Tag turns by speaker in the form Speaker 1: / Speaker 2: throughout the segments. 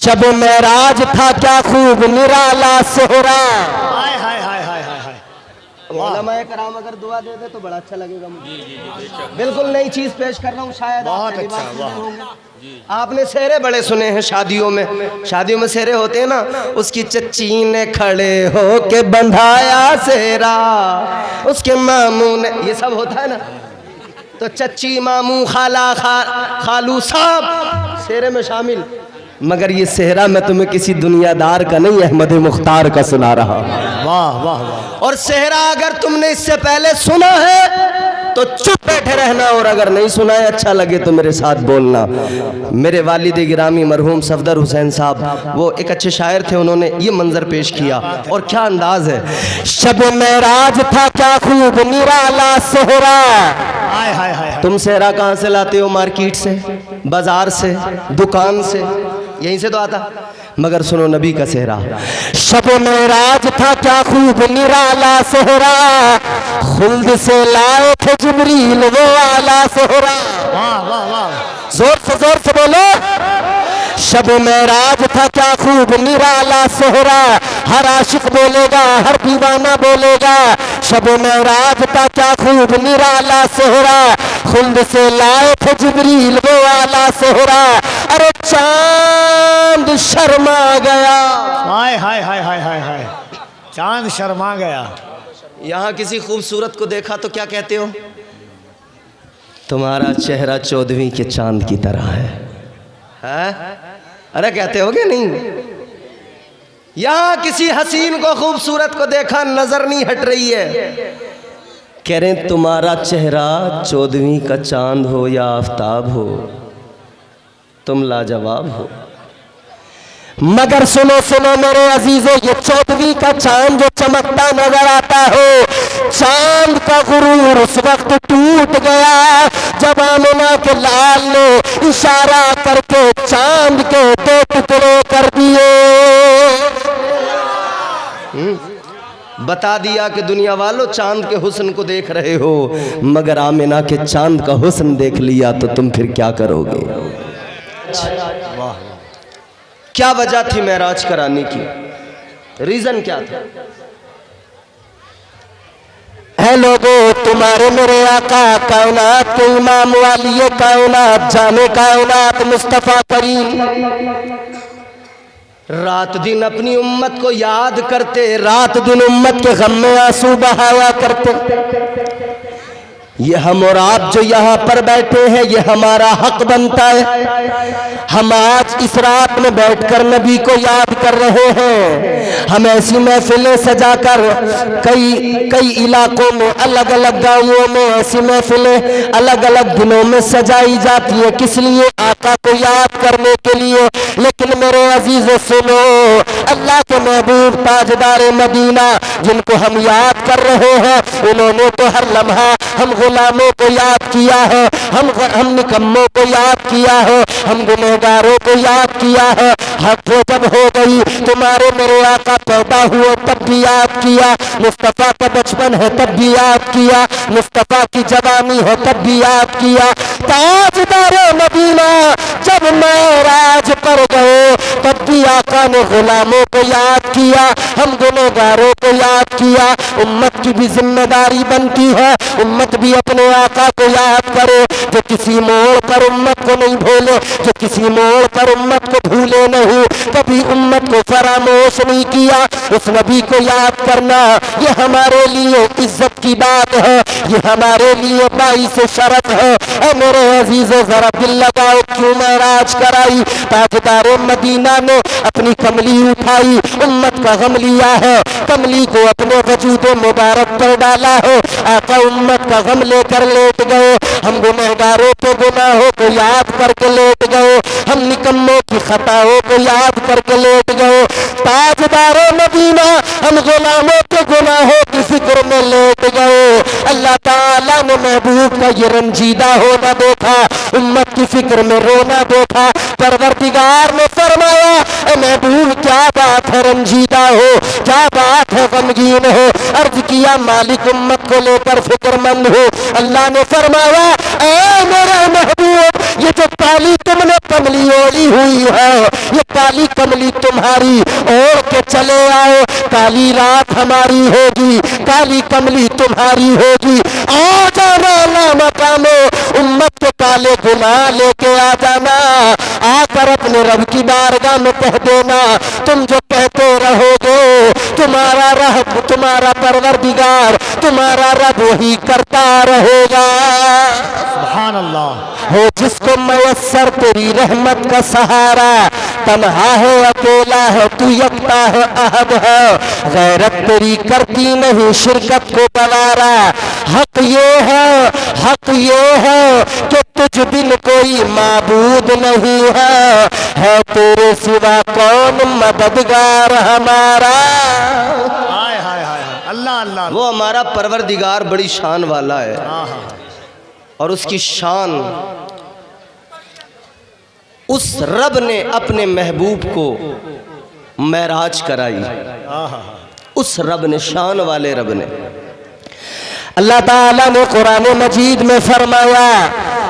Speaker 1: शब मेराज था क्या खूब निराला सेहरा।
Speaker 2: हाय हाय हाय हाय हाय हाय।
Speaker 1: उलमाए कराम अगर दुआ दे दे तो बड़ा अच्छा लगेगा मुझे। बिल्कुल नई चीज पेश कर रहा हूँ, शायद
Speaker 2: बहुत
Speaker 1: आप पहली
Speaker 2: अच्छा,
Speaker 1: बार सुने
Speaker 2: वाह।
Speaker 1: होंगे। आपने सेहरे बड़े सुने हैं शादियों में सेहरे होते हैं ना। उसकी चच्ची ने खड़े हो के बंधाया सेहरा, उसके मामू ने, ये सब होता है ना। तो चच्ची मामू खाला खालू सब सेहरे में शामिल। मगर ये सेहरा मैं तुम्हें किसी दुनियादार का नहीं, अहमद मुख्तार का सुना रहा हूं।
Speaker 2: वाह वाह वाह।
Speaker 1: और सेहरा अगर तुमने इससे पहले सुना है तो चुप बैठे रहना, और अगर नहीं सुना है अच्छा लगे तो मेरे साथ बोलना। मेरे वालिद गिरामी मरहूम सफदर हुसैन साहब वो एक अच्छे शायर थे, उन्होंने ये मंजर पेश किया और क्या अंदाज है। शब मेराज था क्या खूब निराला सेहरा।
Speaker 2: हाय हाय हाय।
Speaker 1: तुम सेहरा कहाँ से लाते हो? मार्केट से, बाजार से, दुकान से, यहीं से तो आता। मगर सुनो नबी का सेहरा। शब मेराज था क्या खूब निराला सेहरा, खुल्द से लाए थे जिब्रील वो आला सेहरा।
Speaker 2: वाह वाह वाह।
Speaker 1: जोर से बोलो। शब मेराज था क्या खूब निराला सेहरा, हर आशिक बोलेगा, हर दीवाना बोलेगा। शब मेराज था क्या खूब निराला सेहरा, खुल्द से लाए थे जिब्रील वो आला सेहरा। अरे चांद शर्मा गया।
Speaker 2: हाय हाय हाय हाय हाय हाय। चांद शर्मा गया।
Speaker 1: यहाँ किसी खूबसूरत को देखा तो क्या कहते हो? तुम्हारा चेहरा 14वीं के चांद की तरह है? अरे कहते हो क्या नहीं? यहाँ किसी हसीन को, खूबसूरत को देखा, नजर नहीं हट रही है। कह रहे तुम्हारा चेहरा 14वीं का चांद हो या आफताब हो, तुम लाजवाब हो। मगर सुनो सुनो मेरे अजीजों, ये 14वीं का चांद जो चमकता नजर आता हो, चांद का गुरूर उस वक्त टूट गया जब आमिना के लाल ने इशारा करके चांद के 2 टुकड़े कर दिए। बता दिया कि दुनिया वालों चांद के हुस्न को देख रहे हो, मगर आमिना के चांद का हुस्न देख लिया तो तुम फिर क्या करोगे?
Speaker 2: वाह।
Speaker 1: क्या वजह थी मेराज कराने की? रीजन क्या था? है लोगों, तुम्हारे मेरे आका कायनात के इमाम वाली कायनात जाने कायनात मुस्तफा करीम रात दिन अपनी उम्मत को याद करते, रात दिन उम्मत के गम में आंसू बहाया करते। ये हम और आप जो यहाँ पर बैठे हैं, ये हमारा हक बनता है। हम आज इस रात में बैठकर नबी को याद कर रहे हैं। हम ऐसी महफिलें सजाकर कई इलाकों में, अलग अलग गांवों में ऐसी महफिलें अलग अलग दिनों में सजाई जाती है। किस लिए? आका को याद करने के लिए। लेकिन मेरे अजीजों सुनो, अल्लाह के महबूब ताजदार मदीना जिनको हम याद कर रहे हैं, उन्होंने तो हर लम्हा हम गुलामों को याद किया है, हम निकम्मों को याद किया है, हम गुनहगारों को याद किया है। हद जब हो गई, तुम्हारे मेरे आका पैदा हुए तब भी याद किया, मुस्तफ़ा का बचपन है तब भी याद किया, मुस्तफ़ा की जवानी है तब भी याद किया। ताजदार मदीना जब मेराज पर गए तब भी आका ने गुलामों को याद किया, हम गुनहगारों को याद किया। उम्मत की भी जिम्मेदारी बनती है, उम्मत भी अपने आका को याद करे। जो किसी मोड़ पर उम्मत को नहीं भूले, जो किसी मोड़ पर उम्मत को भूले नहीं, कभी उम्मत को फरामोश नहीं किया, उस नबी को याद करना ये हमारे लिए इज्जत की बात है, ये हमारे लिए बाईस शरफ है। और मेरे अजीजों जरा दिल लगाओ, क्यों मेराज कराई? ताजदार मदीना ने अपनी कमली उठाई, उम्मत का गम लिया है, कमली को अपने वजूद मुबारक पर डाला है। आका उम्मत का गम लेकर लेट गए, हम गुनहगारों के गुनाहों को याद करके लेट गए, हम निकम्मों की खताओं को याद करके लेट गए। ताजदार मदीना हम गुलामों के गुनाहों की फिक्र में लेट गए। अल्लाह ताला ने महबूब का ये रंजीदा होना देखा, उम्मत की फिक्र में रोना देखा। परवरदिगार ने फरमाया, महबूब क्या बात है रंजीदा हो, क्या बात है गमगीन हो। अर्ज किया मालिक उम्मत को लेकर फिक्रमंद हो। अल्लाह ने फरमाया ऐ मेरा महबूब, ये जो काली तुमने कमली ओढ़ी हुई है, ये काली कमली तुम्हारी ओढ़ के चले आओ, काली रात हमारी होगी, काली कमली तुम्हारी होगी। आ जाना मकानो उम्मत के काले गुनाह लेके आ जाना, आकर अपने रब की बारगाह में कह देना तुम जो कहते रहोगे तुम्हारा रब, तुम्हारा परवरदिगार, तुम्हारा रब वही करता रहेगा।
Speaker 2: सुभान अल्लाह।
Speaker 1: हो जिसको मयस्सर तेरी रहमत का सहारा, तन्हा है अकेला है तू यकता है अहद है, गैरत तेरी करती नहीं शिरकत को बवारा। हक ये है कि तुझ बिन कोई माबूद नहीं है तेरे सिवा कौन मददगार हमारा।
Speaker 2: हाय हाय हाय अल्लाह अल्लाह।
Speaker 1: वो हमारा परवरदिगार बड़ी शान वाला है और उसकी शान, उस रब ने अपने महबूब को महराज कराई, उस रब ने, शान वाले रब ने। अल्लाह ताला ने कुरान मजीद में फरमाया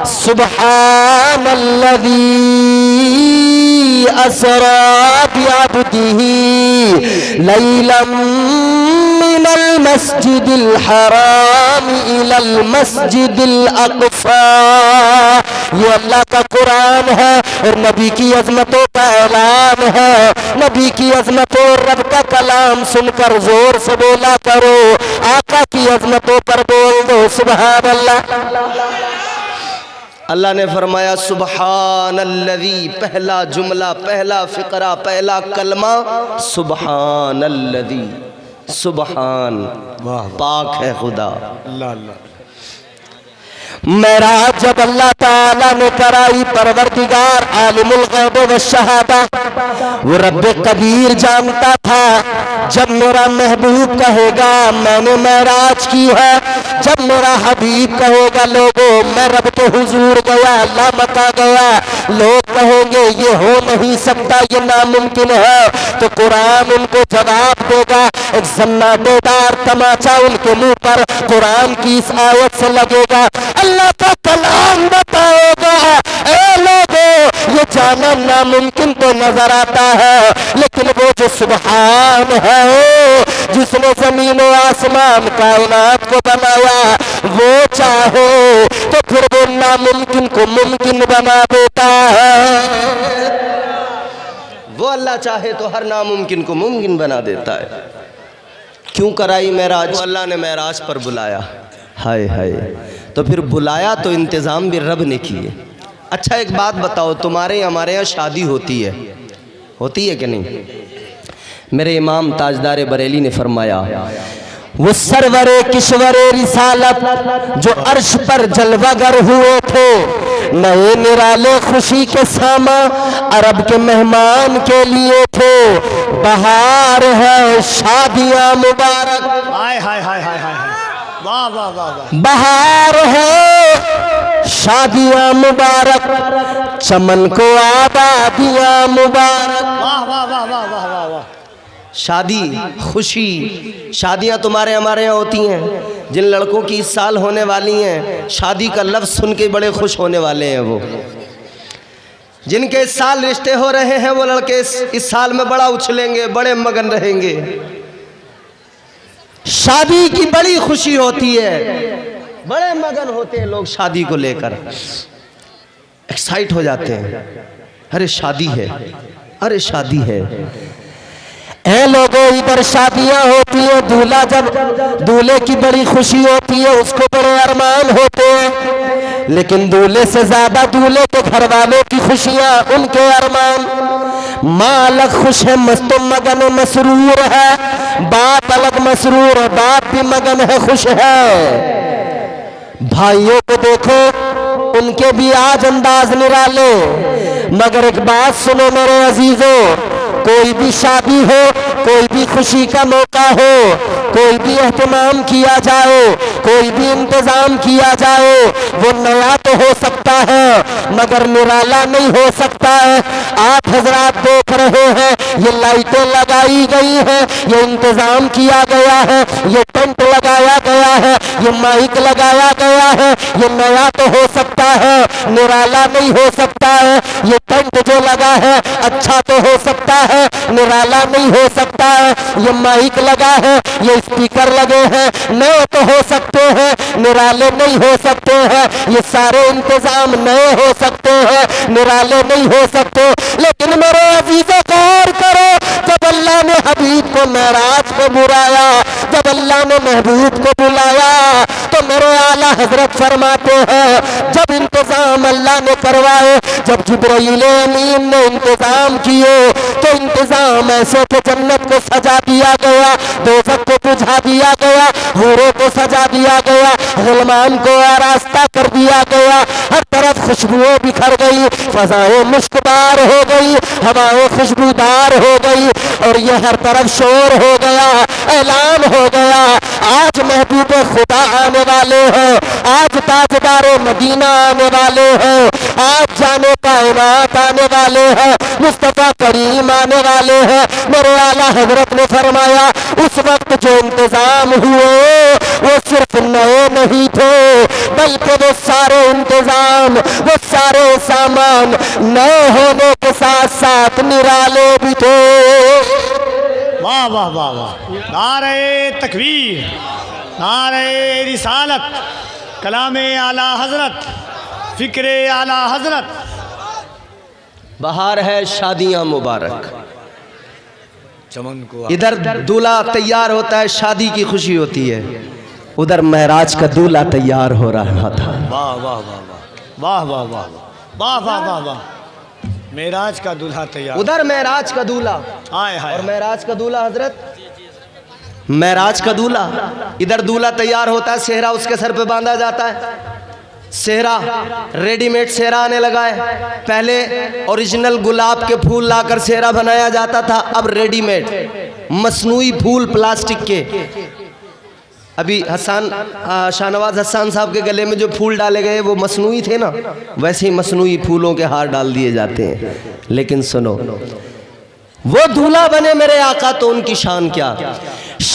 Speaker 1: सुब्हानल्लज़ी असरा बिअब्दिही लैलन मिनल मस्जिदिल हराम इलल मस्जिदिल अक़सा। ये अल्लाह का कुरान है और नबी की अजमतों का ऐलान है। नबी की अजमतों, रब का कलाम सुनकर जोर से बोला करो, आका की अजमतों पर बोल दो सुभान अल्लाह। अल्लाह ने फरमाया सुब्हानल्लज़ी, पहला जुमला, पहला फिक्रा, पहला कलमा सुब्हानल्लज़ी, सुब्हान, पाक है खुदा।
Speaker 2: अल्लाह अल्लाह।
Speaker 1: मेराज जब अल्लाह ताला ने कराई, परवरदिगार आलिमुल गैब व शहादा, वो रब कदीर जानता था जब मेरा महबूब कहेगा मैंने मेराज की है, जब मेरा हबीब कहेगा लोगों मैं रब के हुजूर गया, अल्लाह मका गया, लोग कहेंगे ये हो नहीं सकता, ये नामुमकिन है, तो कुरान उनको जवाब देगा। एक सन्नाटेदार तमाचा उनके मुंह पर कुरान की इस आयत से लगेगा। अल्लाह का कलाम बताएगा ए लोगों ये जाना नामुमकिन तो नजर आता है, लेकिन वो जो सुब्हान है जिसने जमीन और आसमान कायनात को बनाया, वो चाहे तो फिर वो नामुमकिन को मुमकिन बना देता है। वो अल्लाह चाहे तो हर नामुमकिन को मुमकिन बना देता है। क्यों कराई महराज? वो अल्लाह ने महराज पर बुलाया। हाय हाय, तो फिर बुलाया तो इंतज़ाम भी रब ने किए। अच्छा एक बात बताओ, तुम्हारे हमारे यहाँ शादी होती है कि नहीं? मेरे इमाम ताजदार बरेली ने फरमाया वो सरवरे किश्वरे रिसालत जो अर्श पर जलवागर हुए थे, नए निराले खुशी के सामा अरब के मेहमान के लिए थे। बहार है शादियां मुबारक,
Speaker 2: हाय हाय हाय हाय हाय, वाह वाह वाह वाह।
Speaker 1: बहार है शादियां मुबारक, चमन को आबादियां मुबारक।
Speaker 2: वाह वाह वाह वाह वाह वाह वाह।
Speaker 1: शादी, खुशी, शादियां तुम्हारे हमारे यहाँ होती हैं। जिन लड़कों की इस साल होने वाली हैं, शादी का लफ्ज़ सुन के बड़े खुश होने वाले हैं। वो जिनके इस साल रिश्ते हो रहे हैं, वो लड़के इस साल में बड़ा उछलेंगे, बड़े मगन रहेंगे। शादी की बड़ी खुशी होती है, बड़े मगन होते हैं लोग शादी को लेकर, एक्साइट हो जाते हैं। अरे शादी है, अरे शादी है। ऐ लोगों इधर शादियां होती हैं, दूल्हा जब दूल्हे की बड़ी खुशी होती है, उसको बड़े अरमान होते हैं, लेकिन दूल्हे से ज्यादा दूल्हे के घर वालों की खुशियां, उनके अरमान। माँ अलग खुश है, मस्त मगन मसरूर है, बाप अलग मसरूर है, बाप भी मगन है, खुश है। भाइयों को देखो, उनके भी आज अंदाज निराले। मगर एक बात सुनो मेरे अजीजों, कोई भी शादी हो, कोई भी खुशी का मौका हो, कोई भी एहतमाम किया जाए, कोई भी इंतजाम किया जाए, वो नया तो हो सकता है मगर निराला नहीं हो सकता है। आप हजरात देख रहे हैं ये लाइटें लगाई गई हैं, ये इंतजाम किया गया है, ये टेंट लगाया गया है, ये माइक लगाया गया है। ये नया तो हो सकता है, निराला नहीं हो सकता है। ये टेंट जो लगा है अच्छा तो हो सकता है, निराला नहीं हो सकता है। ये माइक लगा है, ये स्पीकर लगे हैं, नए तो हो सकते हैं, निराले नहीं हो सकते हैं। ये सारे इंतजाम नए हो सकते हैं, निराले नहीं हो सकते। लेकिन मेरे अजीजों को और करो, जब अल्लाह ने हबीब को मेराज को बुलाया, जब अल्लाह ने महबूब को बुलाया, तो मेरे आला हजरत फरमाते हैं जब इंतजाम अल्लाह ने करवाए, जब जिब्राइल अमीन ने इंतजाम किए, तो इंतजाम ऐसे कि जन्नत को सजा दिया गया, दोज़ख को बुझा दिया गया, हूरों को सजा दिया गया, गुलमान को आरास्ता कर दिया गया। हर तरफ खुशबुएं बिखर गई, फजाएं मुश्कबार हो गई, हवाएं खुशबूदार हो गई, और ये हर तरफ शोर हो गया, ऐलान हो गया आज महबूब खुदा आने वाले हैं, आज ताजदार मदीना आने वाले हैं, आज जाने कायनात आने वाले हैं, मुस्तफा करीम आने वाले हैं। मेरे आला हजरत ने फरमाया उस वक्त जो इंतजाम हुए वो सिर्फ नए नहीं थे, बल्कि वो सारे इंतजाम, वो सारे सामान नए होने के साथ साथ निराले भी थे।
Speaker 2: वाह वाह वाह वाह, नारे तकबीर, नारे रिसालत, कलामे आला हजरत, फिक्रे आला हजरत।
Speaker 1: बाहर है शादियां मुबारक,
Speaker 2: चमन को
Speaker 1: इधर दूल्हा तैयार होता है, शादी की खुशी होती है, उधर महराज का दूल्हा तैयार हो रहा था।
Speaker 2: वाह वाह वाह वाह वाह वाह वाह वाह वाह वाह, मेराज का दूल्हा तैयार,
Speaker 1: उधर महराज का दूल्हा,
Speaker 2: हाय हाय,
Speaker 1: और महराज का दूल्हा हजरत, महराज का दूल्हा, इधर दूल्हा तैयार होता है, सेहरा उसके सर पे बांधा जाता है। सेहरा रेडीमेड सेहरा आने लगा है, पहले ओरिजिनल गुलाब के फूल लाकर सेहरा बनाया जाता था, अब रेडीमेड मसनूई फूल प्लास्टिक के। अभी शाहनवाज हसन साहब के गले में जो फूल डाले गए वो मसनूई थे ना, वैसे ही मसनूई फूलों के हार डाल दिए जाते हैं। लेकिन सुनो, वो दूल्हा बने मेरे आका तो उनकी शान क्या,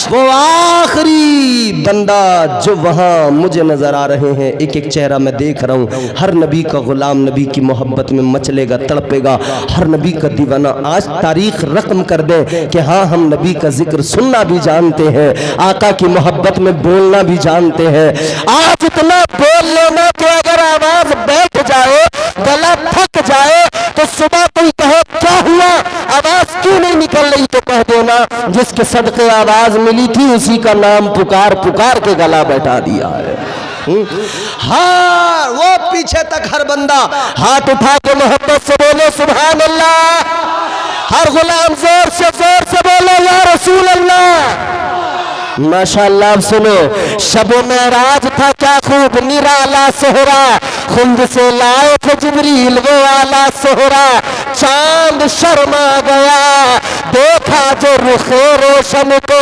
Speaker 1: वो आखिरी बंदा जो वहाँ मुझे नजर आ रहे हैं, एक एक चेहरा मैं देख रहा हूँ, हर नबी का गुलाम नबी की मोहब्बत में मचलेगा, तड़पेगा, हर नबी का दीवाना। आज तारीख रकम कर दे कि हाँ हम नबी का जिक्र सुनना भी जानते हैं, आका की मोहब्बत में बोलना भी जानते हैं। आज इतना बोल लेना कि अगर आवाज बैठ जाए, गला थक जाए, तो सुबह कोई कहे क्या हुआ, आवाज क्यों नहीं निकल रही, तो कह देना जिसके सदके आवाज मिली थी उसी का नाम पुकार पुकार के गला बैठा दिया है। हाँ, वो पीछे तक हर बंदा हाथ उठा के मोहब्बत से बोले सुभान अल्लाह, हर गुलाम जोर से बोले या रसूल अल्लाह। माशाअल्लाह। अब सुनो, शब मेराज था क्या खूब निराला सोहरा, खुद से लाए थे जिब्रील वो आला सोहरा, चांद शर्मा गया देखा जो रुखे रोशन को,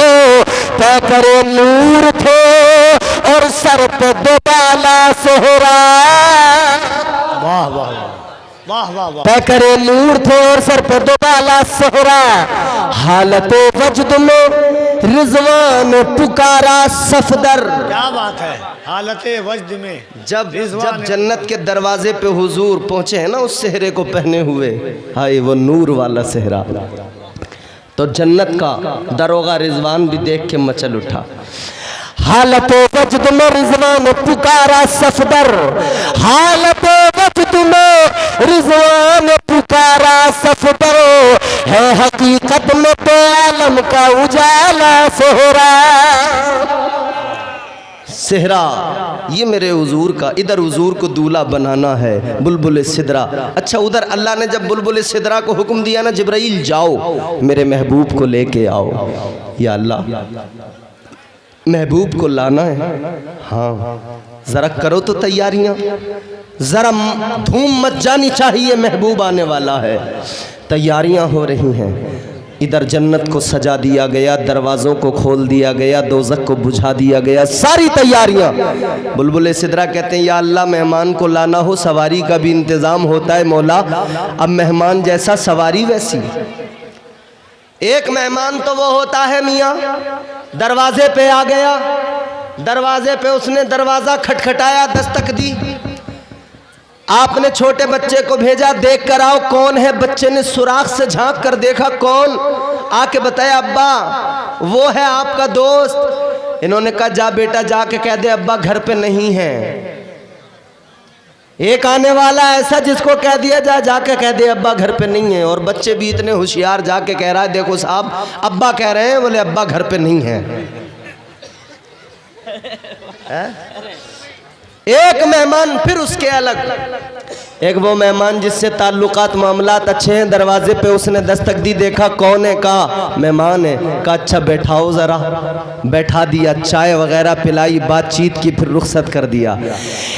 Speaker 1: तय करे नूर थे और सर पे दो बाला सोहरा।
Speaker 2: वाह वाह वाह वाह वाह,
Speaker 1: तय करे नूर थे और सर पे दो बाला सोहरा, हालत वजद में रिजवान पुकारा सफदर।
Speaker 2: क्या बात है, हालत वजद में
Speaker 1: जब जन्नत के दरवाजे पे हुजूर पहुंचे हैं ना उस सेहरे को पहने हुए, हाय वो नूर वाला सेहरा, तो जन्नत का दरोगा रिजवान भी देख के मचल उठा। हालत वजद में रिजवान पुकारा सफदर, हालत वजद में रिजवान पुकारा सफदर, है हकीकत में तो आलम का उजाला सोहरा। सेहरा ये मेरे हुजूर का, इधर हुजूर को दूल्हा बनाना है बुलबुल सिदरा। अच्छा, उधर अल्लाह ने जब बुलबुल सिदरा को हुक्म दिया ना, जिब्राइल जाओ मेरे महबूब को लेके आओ। या अल्लाह, महबूब को लाना है, हाँ जरा करो तो तैयारियां, जरा धूम मच जानी चाहिए, महबूब आने वाला है। तैयारियां हो रही हैं, इधर जन्नत को सजा दिया गया, दरवाज़ों को खोल दिया गया, दोज़ख को बुझा दिया गया, सारी तैयारियां। बुलबुल सिदरा कहते हैं या अल्लाह, मेहमान को लाना हो सवारी का भी इंतज़ाम होता है मौला, अब मेहमान जैसा सवारी वैसी। एक मेहमान तो वो होता है मियाँ, दरवाजे पे आ गया, दरवाजे पे उसने दरवाज़ा खटखटाया, दस्तक दी, आपने छोटे बच्चे को भेजा, देख कर आओ कौन है। बच्चे ने सुराख से झांक कर देखा, कौन? आके बताया अब्बा वो है आपका दोस्त। इन्होंने कहा जा बेटा जाके कह दे अब्बा घर पे नहीं है। एक आने वाला ऐसा जिसको कह दिया जाके कह दे अब्बा घर पे नहीं है। और बच्चे भी इतने होशियार, जाके कह रहा है देखो साहब अब्बा कह रहे हैं, बोले अब्बा घर पे नहीं है। एक मेहमान फिर उसके अलग, एक वो मेहमान जिससे ताल्लुकात मामलात अच्छे हैं, दरवाजे पे उसने दस्तक दी, देखा कौन है, कहा मेहमान है, कहा अच्छा बैठाओ ज़रा, बैठा दिया, चाय वगैरह पिलाई, बातचीत की, फिर रुखसत कर दिया।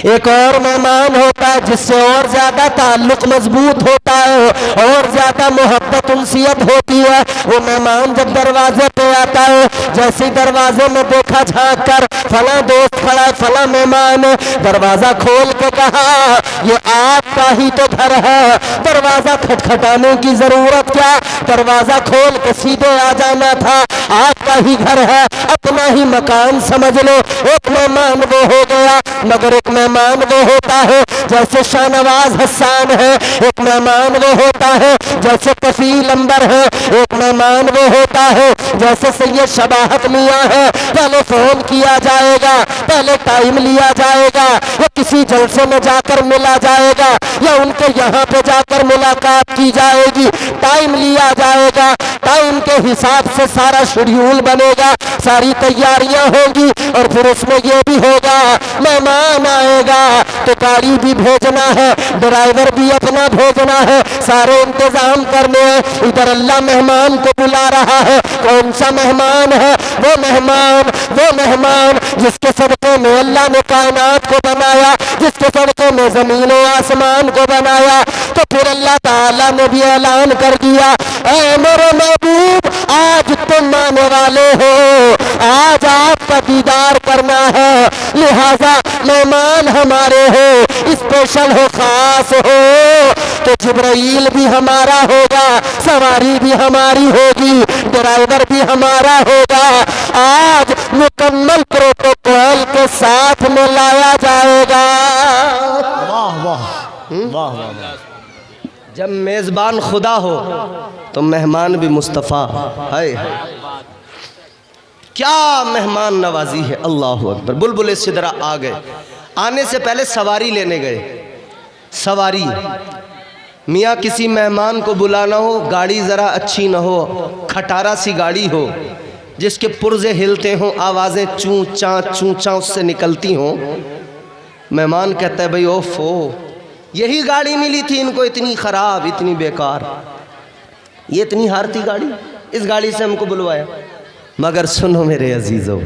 Speaker 1: एक और मेहमान होता है जिससे और ज़्यादा ताल्लुक मजबूत होता है, और ज़्यादा मोहब्बत उनसियत होती है। वो मेहमान जब दरवाजे पे आता है, जैसे दरवाजे में देखा झाँक कर फला दोस्त खड़ा है, फला मेहमान है, दरवाज़ा खोल के कहा ये आपका ही तो घर है, दरवाज़ा खटखटाने की ज़रूरत क्या, दरवाज़ा खोल के सीधे आ जाना था, आपका ही घर है, अपना ही मकान समझ लो। एक मेहमान वो हो गया। मगर एक मेहमान वो होता है जैसे शाहनवाज हसन है, एक मेहमान वो होता है जैसे कफील अंबर है, एक मेहमान वो होता है जैसे सैयद शबाहत मियाँ है। पहले फोन किया जाएगा, पहले टाइम लिया जाएगा, या किसी जलसे में जाकर मिला जाएगा, या उनके यहाँ पे जाकर मुलाकात की जाएगी, टाइम लिया जाएगा, टाइम के हिसाब से सारा शेड्यूल बनेगा, सारी तैयारियां होंगी। और फिर उसमें ये भी होगा मेहमान आएगा तो गाड़ी भी भेजना है, ड्राइवर भी अपना भेजना है, सारे इंतजाम करने हैं। इधर अल्लाह मेहमान को बुला रहा है। कौन सा मेहमान है? वो मेहमान जिसके सदक़े में अल्लाह ने कायनात को बनाया, जिसके सदक़े में ज़मीन और आसमान को बनाया। तो फिर अल्लाह ताला ने भी ऐलान कर दिया, ऐ मेरे महबूब आज तुम आने वाले हो, आज आपका दीदार करना है, लिहाजा मेहमान हमारे हो, स्पेशल हो, खास हो। तो जिब्राइल भी हमारा होगा, सवारी भी हमारी होगी, ड्राइवर भी हमारा होगा। आज मुकम्मल प्रोटोकॉल के साथ में लाया जाएगा।
Speaker 2: वाह वाह वाह वाह।
Speaker 1: जब मेज़बान खुदा हो तो मेहमान भी मुस्तफ़ा है। क्या मेहमान नवाजी है, अल्लाह अकबर। बुलबुल सिदरा आ गए, आने से पहले सवारी लेने गए। सवारी मियाँ किसी मेहमान को बुलाना हो, गाड़ी ज़रा अच्छी ना हो, खटारा सी गाड़ी हो, जिसके पुर्जे हिलते हों, आवाज़ें चूँ चाँ उससे निकलती हों। मेहमान कहता है भाई ओफो, यही गाड़ी मिली थी इनको, इतनी ख़राब, इतनी बेकार, ये इतनी हारती गाड़ी, इस गाड़ी से हमको बुलवाया। मगर सुनो मेरे अजीज़ों,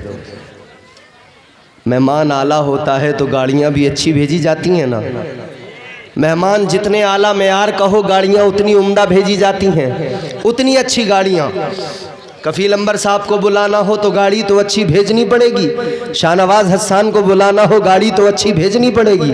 Speaker 1: मेहमान आला होता है तो गाड़ियाँ भी अच्छी भेजी जाती हैं ना। मेहमान जितने आला मेयार कहो, गाड़ियाँ उतनी उम्दा भेजी जाती हैं, उतनी अच्छी गाड़ियाँ। कफील अंबर साहब को बुलाना हो तो गाड़ी तो अच्छी भेजनी पड़ेगी, शाहनवाज हसन को बुलाना हो गाड़ी तो अच्छी भेजनी पड़ेगी।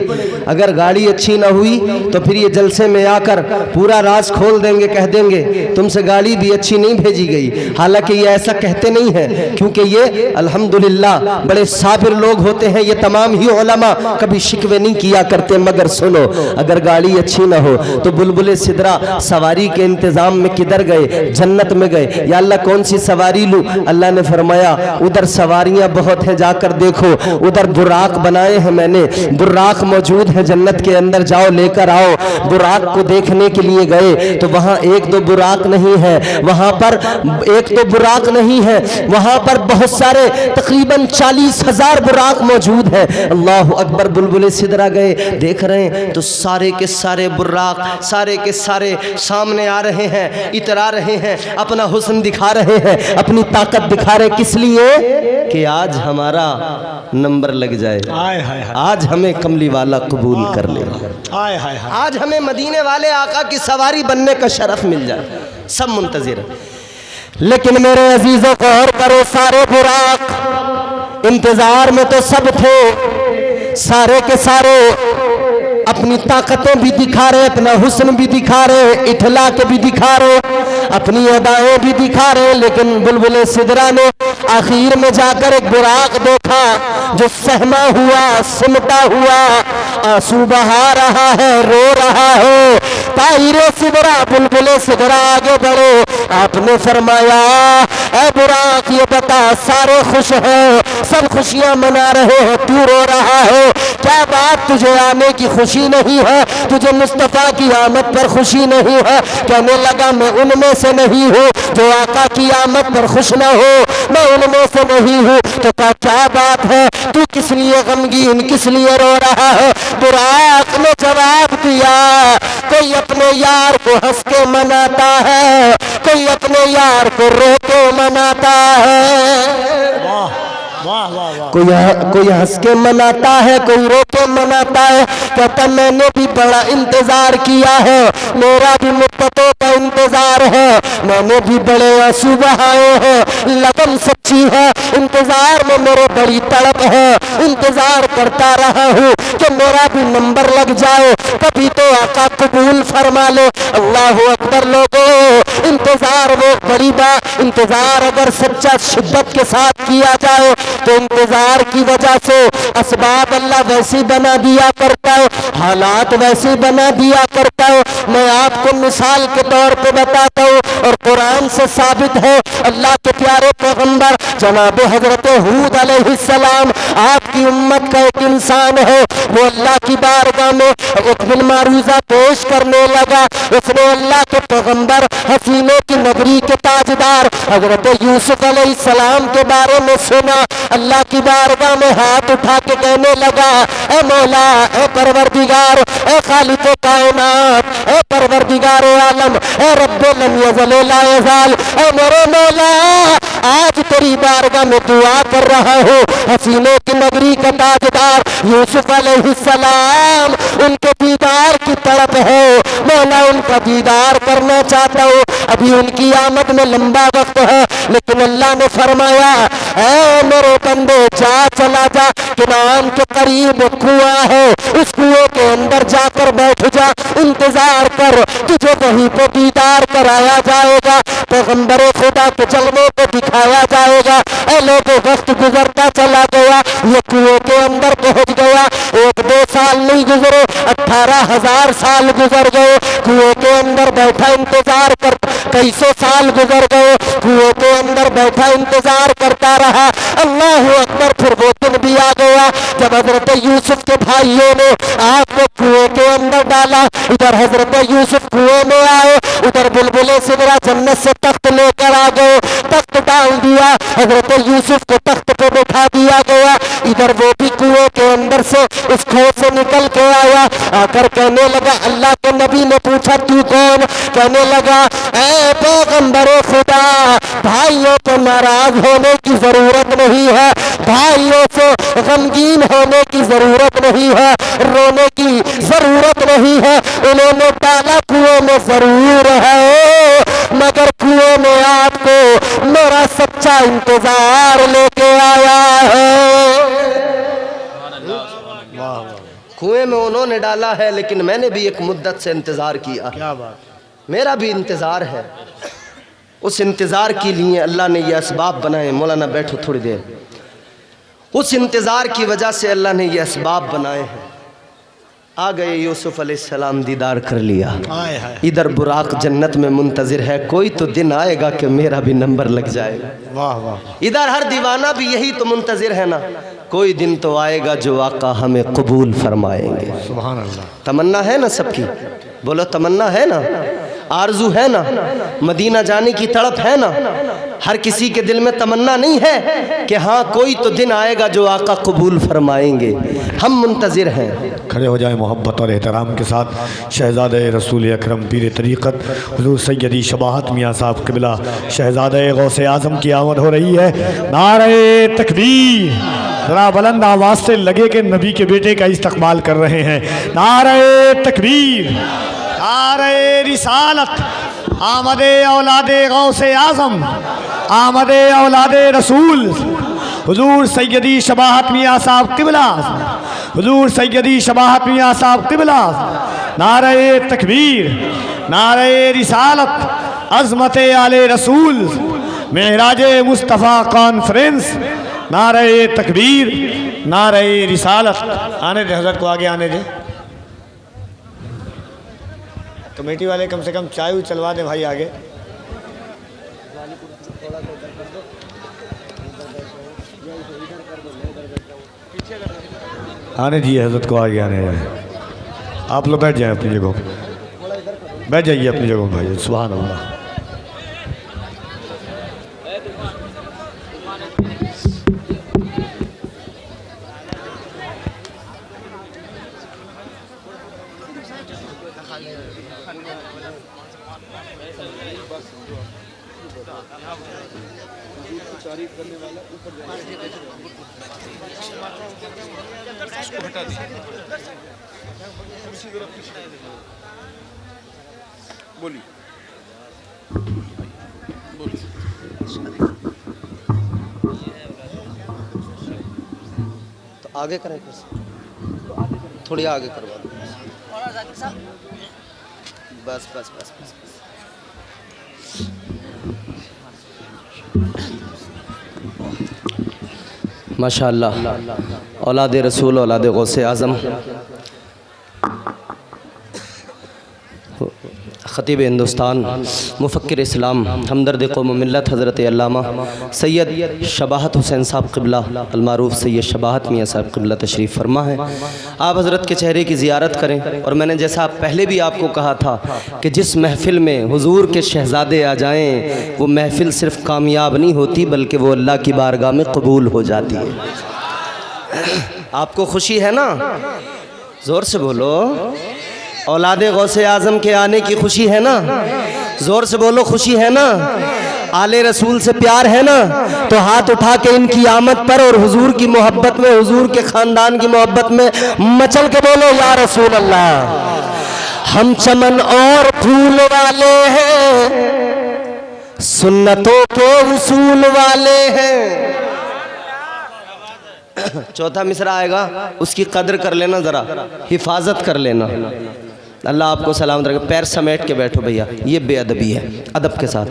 Speaker 1: अगर गाड़ी अच्छी ना हुई तो फिर ये जलसे में आकर पूरा राज खोल देंगे, कह देंगे तुमसे गाड़ी भी अच्छी नहीं भेजी गई। हालांकि ये ऐसा कहते नहीं हैं, क्योंकि ये अल्हम्दुलिल्लाह बड़े साबिर लोग होते हैं। ये तमाम ही उलमा कभी शिकवे नहीं किया करते। मगर सुनो, अगर गाड़ी अच्छी ना हो तो बुलबुल सिदरा सवारी के इंतज़ाम में किधर गए? जन्नत में गए। या अल्लाह कौन सी सवारी लूं? अल्लाह ने फरमाया उधर सवारियां बहुत हैं, जाकर देखो, उधर बुराक बनाए हैं मैंने, बुराक मौजूद है जन्नत के अंदर, जाओ लेकर आओ। बुराक को देखने के लिए गए तो वहां एक दो बुराक नहीं है, वहां पर एक तो बुराक नहीं है, वहां पर बहुत सारे तकरीबन 40,000 बुराक मौजूद है। अल्लाह अकबर। बुलबुल सिदरा गए, देख रहे हैं तो सारे के सारे बुराक सारे के सारे सामने आ रहे हैं, इतरा रहे हैं, अपना हुस्न दिखा रहे हैं, अपनी ताकत दिखा रहे। किस लिए? कि आज हमारा नंबर लग जाए, आज हमें कमली वाला कबूल कर ले, आज हमें मदीने वाले आका की सवारी बनने का शरफ मिल जाए। सब मुंतजिर है। लेकिन मेरे अजीजों को और करो, सारे बुराक इंतजार में तो सब थे, सारे के सारे अपनी ताकतें भी दिखा रहे, अपना हुस्न भी दिखा रहे, इठला के भी दिखा रहे। अपनी अदाएं भी दिखा रहे हैं, लेकिन बुलबुल सिदरा ने आखिर में जाकर एक बुराक देखा जो सहमा हुआ, सिमटा हुआ, आंसू बहा रहा है, रो रहा है। ताहिरे सिदरा, बुलबुल सिदरा आगे बढ़े। आपने फरमाया, ऐ बुराक ये बता, सारे खुश हैं, सब खुशियां मना रहे हैं, तू रो रहा है, क्या बात, तुझे आने की खुशी नहीं है, तुझे मुस्तफा की आमद पर खुशी नहीं है? कहने लगा, मैं उनमें से नहीं हूँ जो आका की आमद पर खुश न हो, मैं उनमें से नहीं हूँ। तो क्या बात है, तू किस लिए गमगीन, किस लिए रो रहा है? बुराक ने जवाब दिया, कोई अपने यार को हंस के मनाता है, कोई अपने यार को रो के मनाता है।
Speaker 2: वाह वाह वाह।
Speaker 1: कोई हंस के मनाता है, कोई रो के मनाता है। कहता मैंने भी बड़ा इंतजार किया है, मेरा भी मुद्दतों का इंतजार है, मैंने भी बड़े आंसू बहाए हैं, लगन सच्ची है, इंतजार में मेरे बड़ी तड़प है, इंतजार करता रहा हूँ कि मेरा भी नंबर लग जाए, कभी तो आका कबूल फरमा ले। अल्लाह अकबर। लोगों, इंतजार वो बड़ी बात, इंतजार अगर सच्चा शिद्दत के साथ किया जाए तो इंतजार की वजह से असबाब अल्लाह वैसे बना दिया करता है, हालात वैसे बना दिया करता है। मैं आपको मिसाल के तौर पे बताता हूँ और कुरान से साबित है। अल्लाह के प्यारे पैगंबर जनाब हजरत हूद अलैहिस्सलाम आपकी उम्मत का एक इंसान है, वो अल्लाह की बारगाह में एक दिन मारूजा पेश करने लगा। उसने अल्लाह के पैगंबर हसीनों की नगरी के ताजदार हजरत यूसुफ अलैहिस्सलाम के बारे में सुना। अल्लाह की बारगाह में हाथ उठा के कहने लगा, ए मौला, ए परवरदिगार, ए खालिक कायनात, ए परवरदिगार आलम, ए रब्बे लम यज़ल ला यज़ाल, ए मेरे मौला, आज तेरी बारगाह में दुआ कर रहा हूँ। हसीनों की नगरी का ताजदार यूसुफ अलैहिस्सलाम, उनके दीदार की तड़प है, मौला उनका दीदार करना चाहता हूँ। अभी उनकी आमद में लंबा वक्त है, लेकिन अल्लाह ने फरमाया, ऐ मेरे बंदे, जा, चला जा, किनान के करीब कुआं है, उस कुएं के अंदर जाकर बैठ जा, इंतजार कर, तुझे वहीं पे दीदार कराया जाएगा, पैगंबर खुदा के जलवे को दिखाया जाएगा। ऐ लोगों, वक्त गुजरता चला गया, ये कुएं के अंदर पहुंच गया। 1-2 साल नहीं गुजरे, 18,000 साल गुजर गए, कुएं के अंदर बैठा इंतजार कर, कई सौ साल गुजर गए, कुएं के अंदर बैठा इंतजार करता रहा। अल्लाह अकबर। फिर वो दिन भी आ गया जब हजरत यूसुफ के भाइयों ने आपको कुएं के अंदर डाला। इधर हजरत यूसुफ कुएं में आए, उधर बुलबुल सिदरा जन्नत से तख्त लेकर आ गए, तख्त डाल दिया, हजरत यूसुफ को तख्त पे बैठा दिया गया। इधर वो भी कुएं के अंदर से उस खो से निकल के आया, आकर कहने लगा, अल्लाह के नबी ने पूछा, तू कौन? कहने लगा, ऐ पैगंबर खुदा, भाइयों को नाराज होने की जरूरत नहीं है, भाइयों से गमगीन होने की जरूरत नहीं है, रोने की जरूरत नहीं है। उन्होंने डाला कुएं में जरूर है, मगर कुएं में आपको मेरा सच्चा इंतजार लेके आया है। कुएं में उन्होंने डाला है, लेकिन मैंने भी एक मुद्दत से इंतजार किया।
Speaker 2: क्या बात,
Speaker 1: मेरा भी इंतजार है। उस इंतजार के लिए अल्लाह ने ये असबाब बनाए। मौलाना बैठो थोड़ी देर। उस इंतजार की वजह से अल्लाह ने ये असबाब बनाए हैं। आ गए यूसुफ अलैहिस्सलाम, दीदार कर लिया। इधर बुराक जन्नत में मुंतजिर है, कोई तो दिन आएगा कि मेरा भी नंबर लग जाएगा।
Speaker 2: वाह वाह।
Speaker 1: इधर हर दीवाना भी यही तो मुंतजिर है ना, कोई दिन तो आएगा जो आका हमें कबूल फरमाएंगे।
Speaker 2: सुभान अल्लाह।
Speaker 1: तमन्ना है ना सबकी? बोलो तमन्ना है ना, आरजू है ना, मदीना जाने की तड़प है ना? हर किसी के दिल में तमन्ना नहीं है कि हाँ कोई तो दिन आएगा जो आका कबूल फरमाएंगे। हम मुंतजिर हैं।
Speaker 2: खड़े हो जाए मोहब्बत और एहतराम के साथ। शहज़ादे रसूल अकरम पीर तरीक़त हुज़ूर सैयदी शबाहत मियाँ साहब क़िबला शहज़ादे गौसे आज़म की आमद हो रही है। नारे तकबीर, ज़रा बुलंद आवाज़ से लगे कि नबी के बेटे का इस्तक़बाल कर रहे हैं। नारे तकबीर, नारे रिसालत, आमदे औलादे गौसे आज़म, आमदे औलादे रसूल हुज़ूर सैयदी शबाहत मियाँ साहब क़िबला, हुज़ूर सैयदी शबाहत मियाँ साहब क़िबला। नारे तकबीर, नारे रिसालत, अज़मत आले रसूल मेराज मुस्तफ़ा कॉन्फ्रेंस, नारे तकबीर, नारे रिसालत। आने दे हज़रत को, आगे आने दे। कमेटी वाले कम से कम चाय चलवा दें भाई आगे। आने दिए हज़रत को, आगे आने जाए। आप लोग बैठ जाएं अपनी जगह पे, बैठ जाइए अपनी जगह भाई। सुभान अल्लाह।
Speaker 1: तो आगे करें कुछ, थोड़ी आगे करवा दो। बस बस बस बस, बस। माशाअल्लाह, औलाद रसूल, औलाद गौसे आज़म, ख़तीब हिंदुस्तान, मुफ़क्किर इस्लाम, हमदर्द क़ौम मिल्लत हज़रत अल्लामा सैयद शबाहत हुसैन साहब क़िबला अलमारूफ़ सैयद शबाहत मियाँ साहब क़िबला तशरीफ़ फरमा है। आप हज़रत के चेहरे की ज़ियारत करें। और मैंने जैसा पहले भी आपको कहा था कि जिस महफ़िल में हुज़ूर के शहज़ादे आ जाएँ, वो महफ़िल सिर्फ़ कामयाब नहीं होती बल्कि वो अल्लाह की बारगाह में कबूल हो जाती है। आपको खुशी है ना? ज़ोर से बोलो। औलादे गौसे आज़म के आने की खुशी है ना? ज़ोर से बोलो, खुशी है ना? आले रसूल से प्यार है ना? तो हाथ उठा के इनकी आमद पर और हुजूर की मोहब्बत में, हुजूर के ख़ानदान की मोहब्बत में मचल के बोलो या रसूल अल्लाह। हम चमन और फूल वाले हैं, सुन्नतों के उसूल वाले हैं। चौथा मिसरा आएगा, उसकी कदर कर लेना, ज़रा हिफाजत कर लेना। अल्लाह आपको सलामत रखे। पैर समेट के बैठो भैया, ये बेअदबी है, अदब के साथ।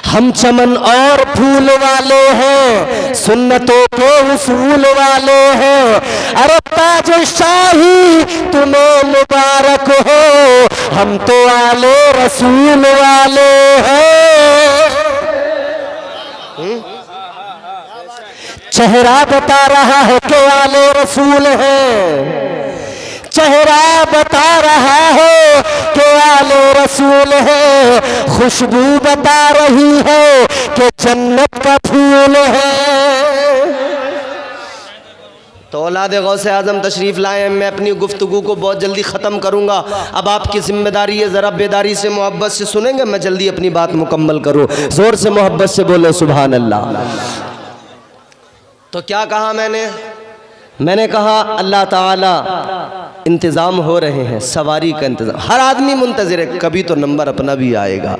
Speaker 1: हम चमन और फूल वाले हैं, सुन्नतों के उसूल वाले हैं। अरे ताज शाही तुम्हें मुबारक हो, हम तो आले रसूल वाले हैं। चेहरा बता रहा है कि आले रसूल है, चेहरा बता रहा है कि आले रसूल है, खुशबू बता रही है कि जन्नत का फूल है। तो औलादे गौसे आज़म तशरीफ़ लाए। मैं अपनी गुफ्तगू को बहुत जल्दी ख़त्म करूँगा। अब आपकी ज़िम्मेदारी है, ज़रा बेदारी से मोहब्बत से सुनेंगे, मैं जल्दी अपनी बात मुकम्मल करूँ। ज़ोर से मोहब्बत से बोलो सुभान अल्लाह। तो क्या कहा मैंने कहा अल्लाह ताला इंतज़ाम हो रहे हैं, सवारी का इंतज़ाम। हर आदमी मुंतज़िर है, कभी तो नंबर अपना भी आएगा,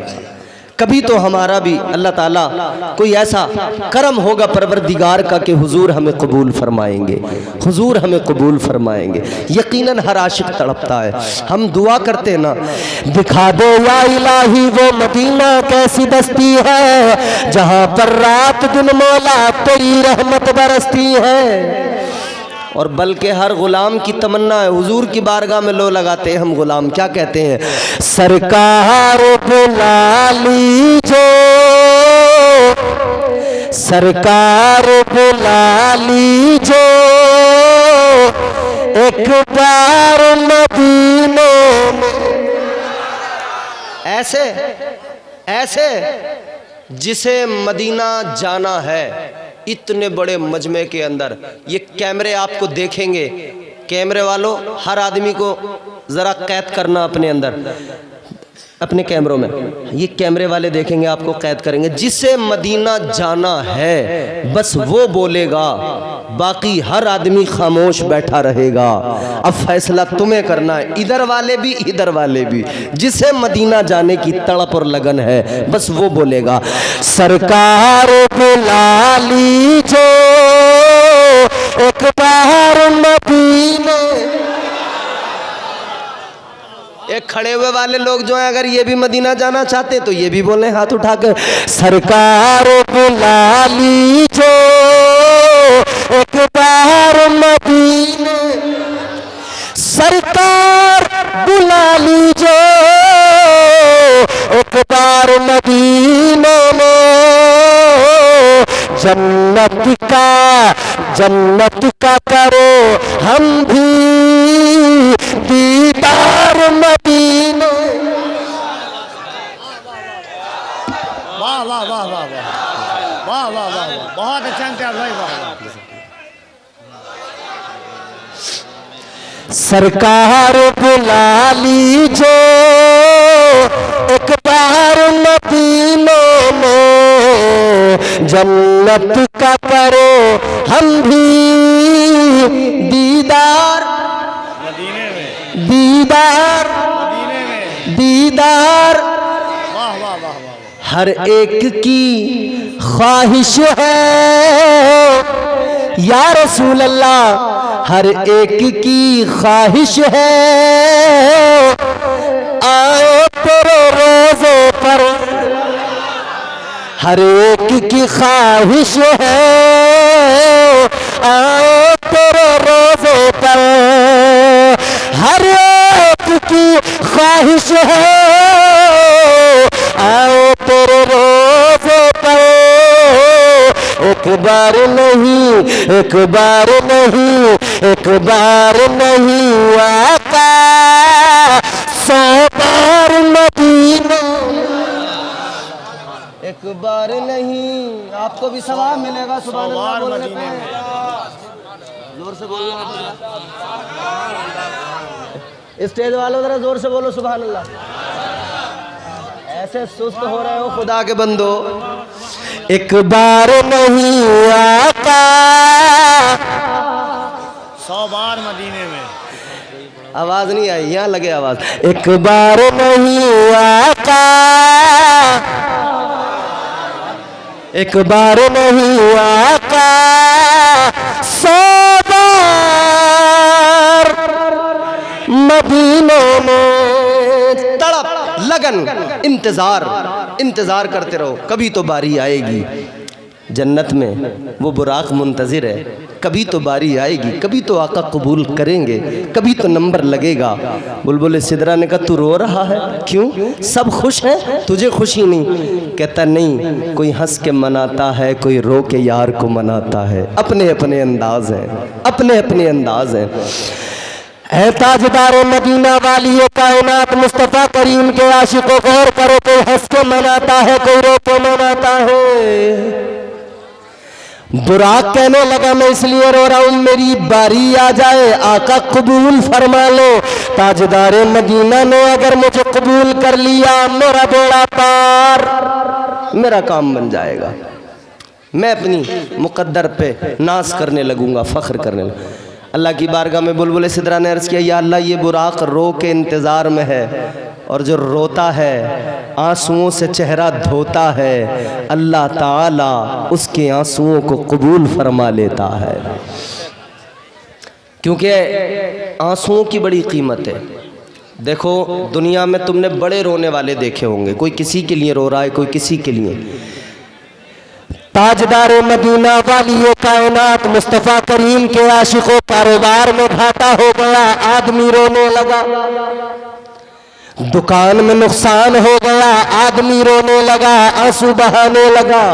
Speaker 1: कभी तो हमारा भी अल्लाह ताला कोई ऐसा करम होगा परवरदिगार का कि हुजूर हमें कबूल फरमाएंगे, हुजूर हमें कबूल फरमाएंगे। यकीनन हर आशिक तड़पता है। हम दुआ करते हैं ना, दिखा दो या इलाही वो मदीना कैसी बस्ती है, जहाँ पर रात दिन मौला तेरी रहमत बरसती है। और बल्कि हर गुलाम की तमन्ना है, हुजूर की बारगाह में लो लगाते हैं हम गुलाम। क्या कहते हैं? सरकार बुला लीजो, सरकार बुला लीजो, एक बार मदीने में। ऐसे जिसे मदीना जाना है, इतने बड़े मजमे के अंदर ये कैमरे आपको देखेंगे। कैमरे वालों, हर आदमी को ज़रा कैद करना अपने अंदर, अपने कैमरों में। ये कैमरे वाले देखेंगे, आपको कैद करेंगे। जिसे मदीना जाना है बस वो बोलेगा, बाकी हर आदमी खामोश बैठा रहेगा। अब फैसला तुम्हें करना है, इधर वाले भी इधर वाले भी। जिसे मदीना जाने की तड़प और लगन है बस वो बोलेगा, सरकार बुला लीजो एक बार मदीने। एक खड़े हुए वाले लोग जो हैं, अगर ये भी मदीना जाना चाहते तो ये भी बोले हाथ उठा कर, सरकार बुला लीजो एक बार मदीने, सरकार बुला लीजो एक बार मदीने में, जन्नत का करो हम भी दीदार मदीने।
Speaker 2: वाह वाह वाह वाह वाह वाह वाह वाह, बहुत अच्छा इंतजार भाई, वाह।
Speaker 1: सरकार बुला लीजो एक बार मदीने में, जन्नत का करो हम भी दीदार, दीदार, दीदार।
Speaker 2: वाह वाह वाह वाह।
Speaker 1: हर एक की ख्वाहिश है या रसूल अल्लाह, हर एक की ख्वाहिश है आओ तेरे रोज़े पर, हर एक की ख्वाहिश है आओ तेरे रोज़े पर, हर एक की ख्वाहिश है आओ तेरे रोज़े पर, एक बार नहीं, एक बार नहीं, एक बार नहीं आका 100 बार मदीना, एक बार नहीं। आपको भी सवाब मिलेगा सुभान अल्लाह बोलने पे, जोर से बोलो, स्टेज वालों जरा जोर से बोलो सुभान अल्लाह। ऐसे सुस्त हो रहे हो खुदा के बंदो, एक बार नहीं आका
Speaker 2: 100 बार मदीने में।
Speaker 1: आवाज नहीं आई, यहाँ लगे आवाज, एक बार नहीं आका, एक बार नहीं आका 100 बार मदीने में, तड़प लगन इंतजार करते रहो, कभी तो बारी आएगी। जन्नत में वो बुराक मुंतज़िर है, कभी तो बारी आएगी, कभी तो आका कबूल करेंगे, कभी तो नंबर लगेगा। बुलबुल सिदरा ने कहा तू रो रहा है क्यों, सब खुश हैं, तुझे खुशी नहीं? कहता नहीं, कोई हंस के मनाता है, कोई रो के यार को मनाता है, अपने अपने अंदाज हैं, अपने अपने अंदाज हैं। ऐ ताजदार मदीना वाली कायनात मुस्तफ़ा करीम के आशिकों को गौर करो, कोई हंस के मनाता है, कोई रो के मनाता है। बुराक कहने लगा मैं इसलिए रो रहा हूं मेरी बारी आ जाए, आका कबूल फरमा लो। ताजदार मदीना ने अगर मुझे कबूल कर लिया, मेरा बेड़ा पार, मेरा काम बन जाएगा, मैं अपनी मुकद्दर पे नाज करने लगूंगा, फख्र करने लगूंगा। अल्लाह की बारगाह में बुलबुल सिदरा ने अर्ज़ किया, या अल्लाह ये बुराक रो के इंतज़ार में है, और जो रोता है आंसुओं से चेहरा धोता है, अल्लाह ताला उसके आंसुओं को कबूल फरमा लेता है, क्योंकि आंसुओं की बड़ी कीमत है। देखो दुनिया में तुमने बड़े रोने वाले देखे होंगे, कोई किसी के लिए रो रहा है, कोई किसी के लिए। ताजदार मदीना वाली ये कायनात मुस्तफ़ा करीम के आशिकों, कारोबार में घाटा हो गया, आदमी रोने लगा, दुकान में नुकसान हो गया, आदमी रोने लगा, आंसू बहाने लगा,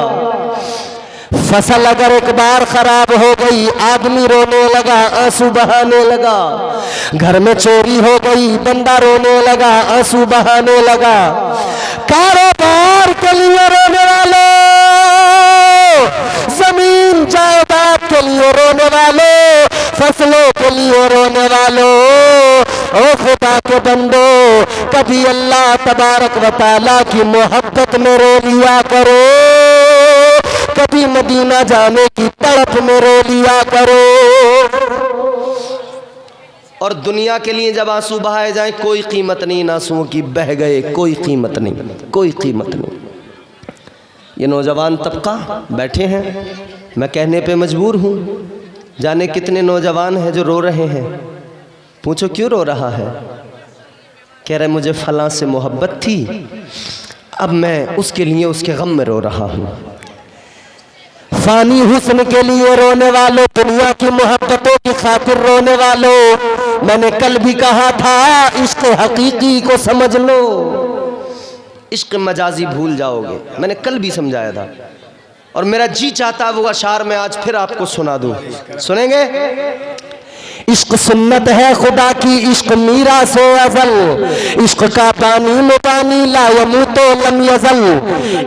Speaker 1: फसल अगर एक बार खराब हो गई, आदमी रोने लगा, आंसू बहाने लगा, घर में चोरी हो गई, बंदा रोने लगा, आंसू बहाने लगा। कारोबार के लिए रोने वाले, जमीन जायदाद के लिए रोने वाले, फसलों के लिए रोने वालों, ओ खुदा के बंदो, कभी अल्लाह तबारक व तआला की मोहब्बत में रो लिया करो, कभी मदीना जाने की तड़प में रो लिया करो। और दुनिया के लिए जब आंसू बहाए जाए कोई कीमत नहीं, इन आंसुओं की, बह गए कोई कीमत नहीं, कोई कीमत नहीं। ये नौजवान तबका बैठे हैं, मैं कहने पे मजबूर हूँ, जाने कितने नौजवान हैं जो रो रहे हैं। पूछो क्यों रो रहा है? कह रहे मुझे फलां से मोहब्बत थी, अब मैं उसके लिए उसके गम में रो रहा हूँ। फानी हुस्न के लिए रोने वालों, दुनिया की मोहब्बतों की खातिर रोने वालों, मैंने कल भी कहा था इश्क हकीकी को समझ लो, इश्क मजाजी भूल जाओगे। मैंने कल भी समझाया था और मेरा जी चाहता वो अशार में आज फिर आपको सुना दूं। सुनेंगे? इश्क सुन्नत है खुदा की, इश्क मीरा से अजल, इश्क का पानी मुबानी ला यमूतो लम यजल,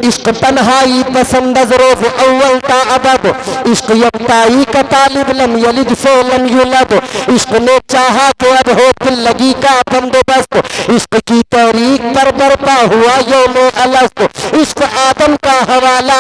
Speaker 1: इश्क तन्हाई पसंद रोज अव्वल ता अबद, इश्क यकताई का तालिब लम यलिद से लम युलद, इश्क ने चाहा तो अब हो दिल लगी का बंदोबस्त, इश्क की तारीख पर बरपा हुआ यौम अलस्त, इश्क आदम का हवाला,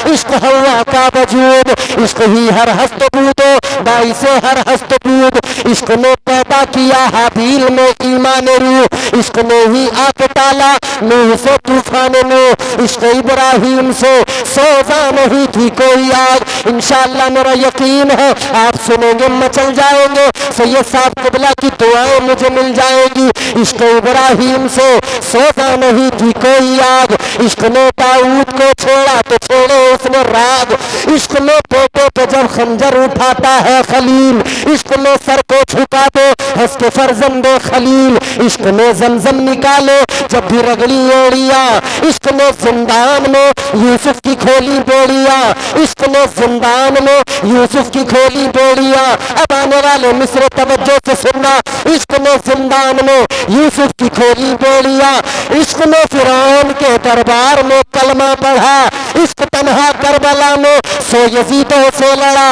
Speaker 1: इश्क हवा का वजूद, इश्क ही हर हस्त बूदो बाई से हर हस्त बूद, इश्क ने पैदा किया हाबील में ईमान रूह, इश्क ने ही आग टाला नूह से तूफान में, इश्क इब्राहिम से सोजा नहीं थी कोई आग। इंशाअल्लाह मेरा यकीन है आप सुनेंगे मचल जाएंगे, सैयद साहब क़िबला की दुआएं मुझे मिल जाएगी। इश्क इब्राहिम से सोजा नहीं थी कोई आग, इश्क ने दाऊद को छोड़ा तो छोड़े उसने राग, इश्क ने पोते पे जब खंजर उठाता है खलील, इश्क ने सर को झुका दो हंस के फर्जंदे खलील, इश्क ने जमजम निकालो जब भी रगड़ी ओड़िया, इश्क ने जिंदान में यूसुफ की खोली बेड़िया, इश्क ने जिंदान में यूसुफ की खोली बेड़िया। अब आने वाले मिस्र तवज्जो से सुनना, इश्क ने जिंदान में यूसुफ की खोली बेड़िया, इश्क ने फिरौन के दरबार में कलमा पढ़ा, इश्क तन्हा करबला में सो यजीदों से लड़ा,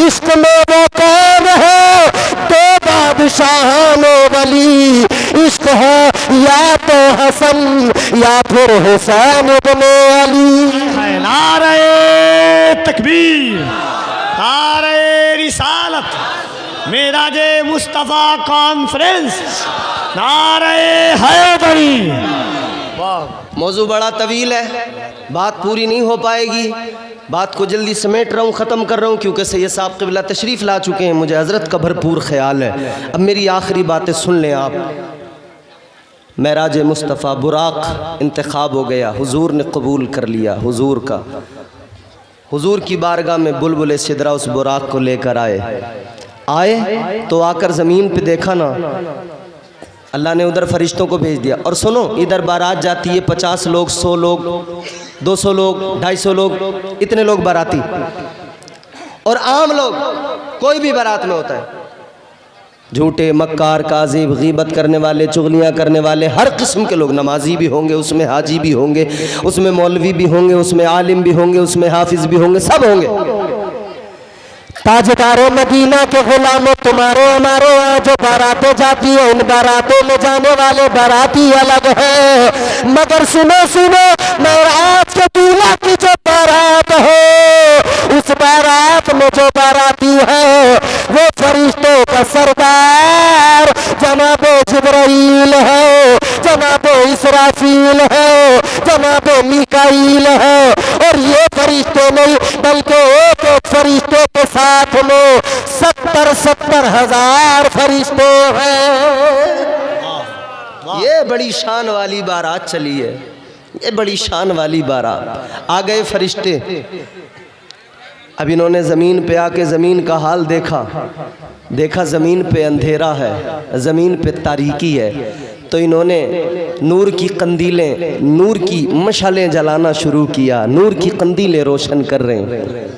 Speaker 1: इश्क में वो कौन है तो बादशाहानो वली, इश्क है या तो हसन या फिर हुसैन इब्ने अली।
Speaker 2: नारे तकबीर, नारे रिसालत, मेराजे मुस्तफ़ा कॉन्फ्रेंस, नारे हैदरी।
Speaker 1: मौजू बड़ा तवील है, बात पूरी नहीं हो पाएगी, बात को जल्दी समेट रहा हूँ, ख़त्म कर रहा हूँ क्योंकि सैयद साहब क़िबला तशरीफ़ ला चुके हैं, मुझे हज़रत का भरपूर ख्याल है। अब मेरी आखिरी बातें सुन लें आप। मेराज मुस्तफ़ा बुराक इंतखाब हो गया, हुजूर ने कबूल कर लिया हुजूर का, हुजूर की बारगाह में बुलबुल सिदरा उस बुराक को लेकर आए तो आकर ज़मीन पे देखा ना, अल्लाह ने उधर फरिश्तों को भेज दिया। और सुनो, इधर बारात जाती है 50 लोग, 100 लोग, 200 लोग, 250 लोग, इतने लोग बाराती, और आम लोग कोई भी बारात में होता है, झूठे मक्कार काज़िब गीबत करने वाले, चुगलियाँ करने वाले, हर किस्म के लोग, नमाजी भी होंगे उसमें, हाजी भी होंगे उसमें, मौलवी भी होंगे उसमें, आलिम भी होंगे उसमें, हाफिज भी होंगे, सब होंगे। ताजदारों मदीना के गुलामों, तुम्हारे हमारे यहाँ जो बारातें जाती है, इन बारातों में जाने वाले बाराती अलग है, मगर सुनो सुनो, मेराज के दूल्हा की जो बारात है, उस बारात में जो बाराती है वो फरिश्तों का सरदार जनाब जिब्राईल है, जनाब इसराफील है, जनाब मीकाईल है, और ये फरिश्ते नहीं बल्कि एक एक फरिश्ते के साथ में 70 हज़ार फरिश्ते हैं। ये बड़ी शान वाली बारात चली है, ये बड़ी शान वाली बारात। आ गए फरिश्ते, अब इन्होंने ज़मीन पे आके ज़मीन का हाल देखा ज़मीन पे अंधेरा है, ज़मीन पे तारीकी है, तो इन्होंने नूर की कंदीलें, नूर की मशालें जलाना शुरू किया, नूर की कंदीलें रोशन कर रहे हैं।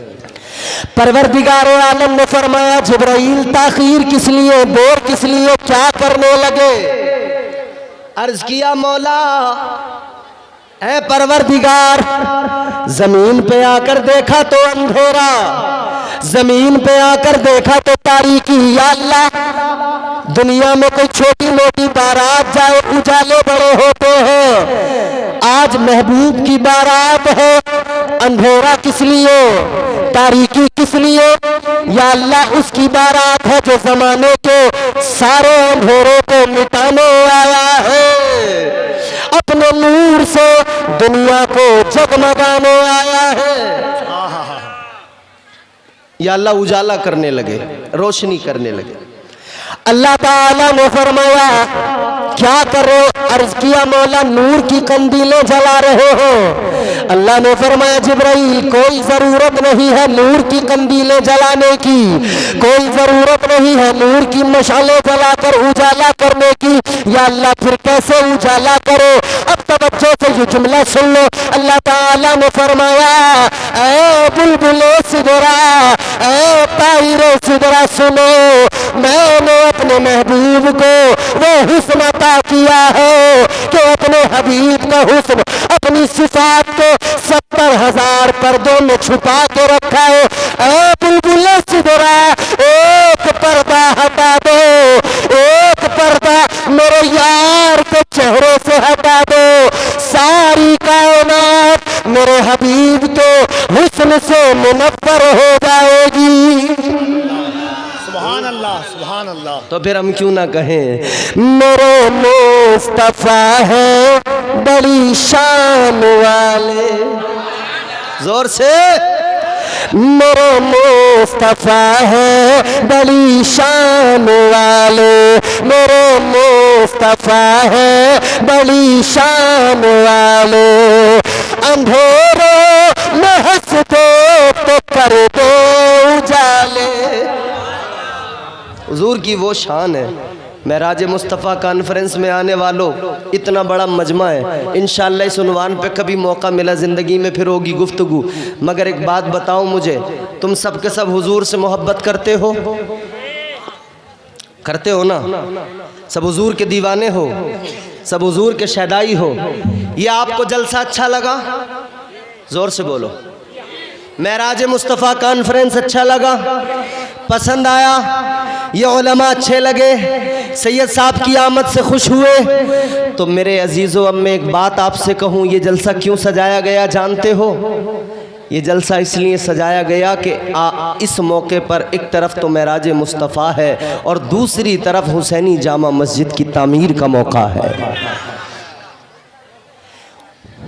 Speaker 1: परवरदिगार आलम ने फरमाया, जिब्राईल ताखीर किस लिए, देर किस लिए, क्या करने लगे? अर्ज किया, मौला ऐ परवरदिगार, जमीन पे आकर देखा तो अंधेरा, जमीन पे आकर देखा तो तारीकी, या अल्लाह दुनिया में कोई छोटी मोटी बारात जाए उजाले बड़े होते हैं, आज महबूब की बारात है, अंधेरा किस लिए, तारीकी किस लिए? या अल्लाह उसकी बारात है जो जमाने के सारे अंधेरों को मिटाने आया है, अपने नूर से दुनिया को जगमगाने आया है। या अल्लाह उजाला करने लगे, रोशनी करने लगे। अल्लाह ताला ने फरमाया क्या कर रहे हो? अर्ज किया मौला नूर की कंदीलें जला रहे हो। अल्लाह ने फरमाया जिब्राइल कोई जरूरत नहीं है नूर की कंदीलें जलाने की, कोई जरूरत नहीं है नूर की मशालें जलाकर उजाला करने की। या अल्लाह फिर कैसे उजाला करो? अब तवज्जो से ये जुमला सुन लो। अल्लाह ताला ने फरमाया ऐ बुलबुले सिदरा, ऐ तायरे सिदरा सुनो, मैंने अपने महबूब को वो हुस्न अता किया है कि अपने हबीब का हुस्न अपनी सिफात को 70,000 पर्दों में छुपा के रखा है। ऐ बुलबुले सिदरा एक पर्दा हटा दो, एक पर्दा मेरे यार के चेहरे से हटा दो, सारी कायनात मेरे हबीब के हुस्न से मुनव्वर हो जाएगी।
Speaker 2: सुभान अल्लाह, सुभान अल्लाह।
Speaker 1: तो फिर हम क्यों ना कहें मेरे मुस्तफा है बड़ी शान वाले, जोर से मेरे मुस्तफा है बड़ी शान वाले, मेरे मुस्तफा है बड़ी शान वाले, अंधेरों में हंस दो तो कर दो उजाले। हुजूर की वो शान है। महराज मुस्तफ़ा कॉन्फ्रेंस में आने वालों, इतना बड़ा मजमा है, इंशाअल्लाह इस उन्वान पे कभी मौका मिला ज़िंदगी में फिर होगी गुफ्तगू। मगर एक बात बताओ मुझे, तुम सब के सब हुजूर से मोहब्बत करते हो? करते हो ना? सब हुजूर के दीवाने हो, सब हुजूर के शहदाई हो। ये आपको जलसा अच्छा लगा? ज़ोर से बोलो। महराज मुस्तफ़ा कॉन्फ्रेंस अच्छा लगा? पसंद आया? ये उलमा अच्छे लगे? सैयद साहब की आमद से खुश हुए? तो मेरे अजीज़ों अब मैं एक बात आपसे कहूँ, ये जलसा क्यों सजाया गया जानते हो? ये जलसा इसलिए सजाया गया कि इस मौके पर एक तरफ तो महराज मुस्तफ़ा है और दूसरी तरफ हुसैनी जामा मस्जिद की तामीर का मौका है।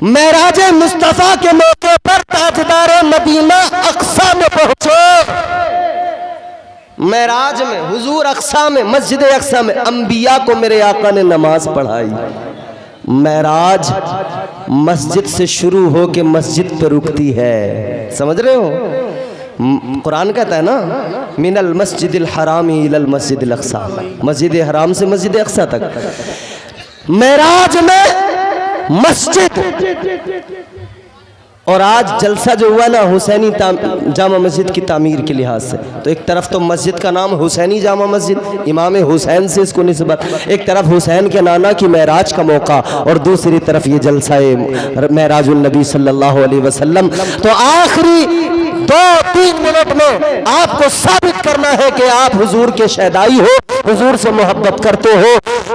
Speaker 1: महराज मुस्तफ़ा के मौके पर ताजदार मदीना अक्सा में पहुँचो। महराज में हुजूर अक्सा में, मस्जिद अक्सा में अंबिया को मेरे आका ने नमाज पढ़ाई। महराज मस्जिद से शुरू हो के मस्जिद पे रुकती है, समझ रहे हो? कुरान कहता है ना मिनल मस्जिदिल हरामी इलल मस्जिदिल अक्सा, मस्जिद हराम से मस्जिद अक्सा तक। महराज में मस्जिद, और आज जलसा जो हुआ ना हुसैनी जामा मस्जिद की तामीर के लिहाज से, तो एक तरफ तो मस्जिद का नाम हुसैनी जामा मस्जिद, इमाम हुसैन से इसको निस्बत, एक तरफ हुसैन के नाना की महराज का मौका और दूसरी तरफ ये जलसा महराजुन नबी सल्लल्लाहु अलैहि वसल्लम। तो आखिरी 2-3 मिनट में आपको साबित करना है कि आप हुजूर के शहदाई हो, हुजूर से मोहब्बत करते हो।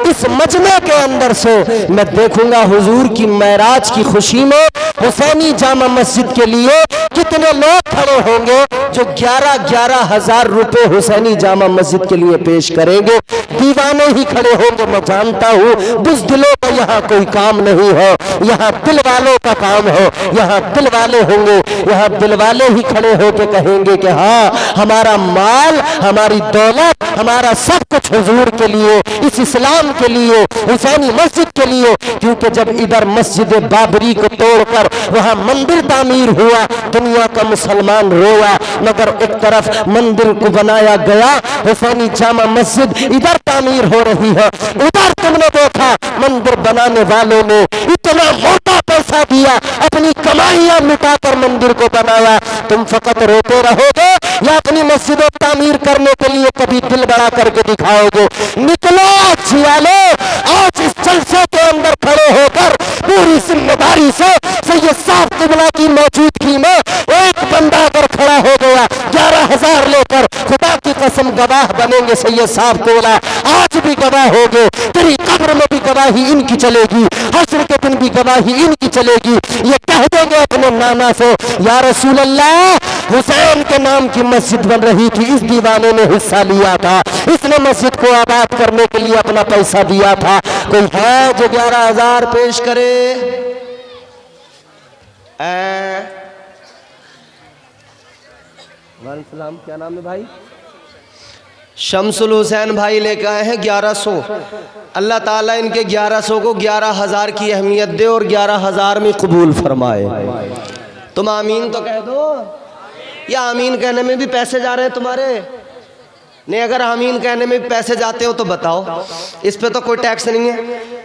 Speaker 1: इस मजमे के अंदर से मैं देखूंगा हुजूर की महराज की खुशी में हुसैनी जामा मस्जिद के लिए कितने लोग खड़े होंगे जो 11-11 हजार रुपए हुसैनी जामा मस्जिद के लिए पेश करेंगे। दीवाने ही खड़े होंगे, मैं जानता हूँ। बुज़दिलों का यहाँ कोई काम नहीं है, यहाँ दिल वालों का काम है। यहाँ दिल वाले होंगे, यहाँ दिल वाले ही खड़े होके कहेंगे कि हाँ हमारा माल, हमारी दौलत, हमारा सब कुछ हुजूर के लिए, इस इस्लाम के लिए, हुसैनी मस्जिद के लिए। क्योंकि जब इधर मस्जिद बाबरी को तोड़कर वहाँ मंदिर तामीर हुआ, दुनिया का मुसलमान रोया, मगर एक तरफ मंदिर को बनाया गया, हुसैनी जामा मस्जिद इधर तामीर हो रही है। उधर तुमने देखा मंदिर बनाने वालों ने इतना मोटा पैसा दिया, अपनी कमाइयां मिटाकर मंदिर को बनाया। तुम फकत रोते रहोगे या अपनी मस्जिद तामीर करने के लिए कभी दिल बड़ा करके दिखाओगे? निकलो छियालो, आज इस जलसे के अंदर खड़े होकर पूरी जिम्मेदारी से सैयद साहब क़िबला की मौजूदगी में एक बंदा अगर खड़ा हो गया 11,000 लेकर, खुदा की कसम गवाह बनेंगे सैयद साहब क़िबला, आज भी गवाह होगे। तेरी कब्र में भी गवाही इनकी चलेगी, हश्र के दिन भी गवाही इनकी चलेगी। ये कह देंगे अपने नाना से, या रसूल अल्लाह हुसैन के नाम की मस्जिद बन रही थी, इस दीवाने ने हिस्सा लिया था, इसने मस्जिद को आबाद करने के लिए अपना पैसा दिया था। कोई है जो 11,000 पेश करे? वालेकुम सलाम, क्या नाम है भाई? शमसुल हुसैन भाई लेकर आए हैं 1100। अल्लाह ताला इनके 1100 को 11,000 की अहमियत दे और 11,000 में कबूल फरमाए। तुम आमीन तो कह दो, या आमीन कहने में भी पैसे जा रहे हैं तुम्हारे? नहीं, अगर आमीन कहने में भी पैसे जाते हो तो बताओ, इस पे तो कोई टैक्स नहीं है।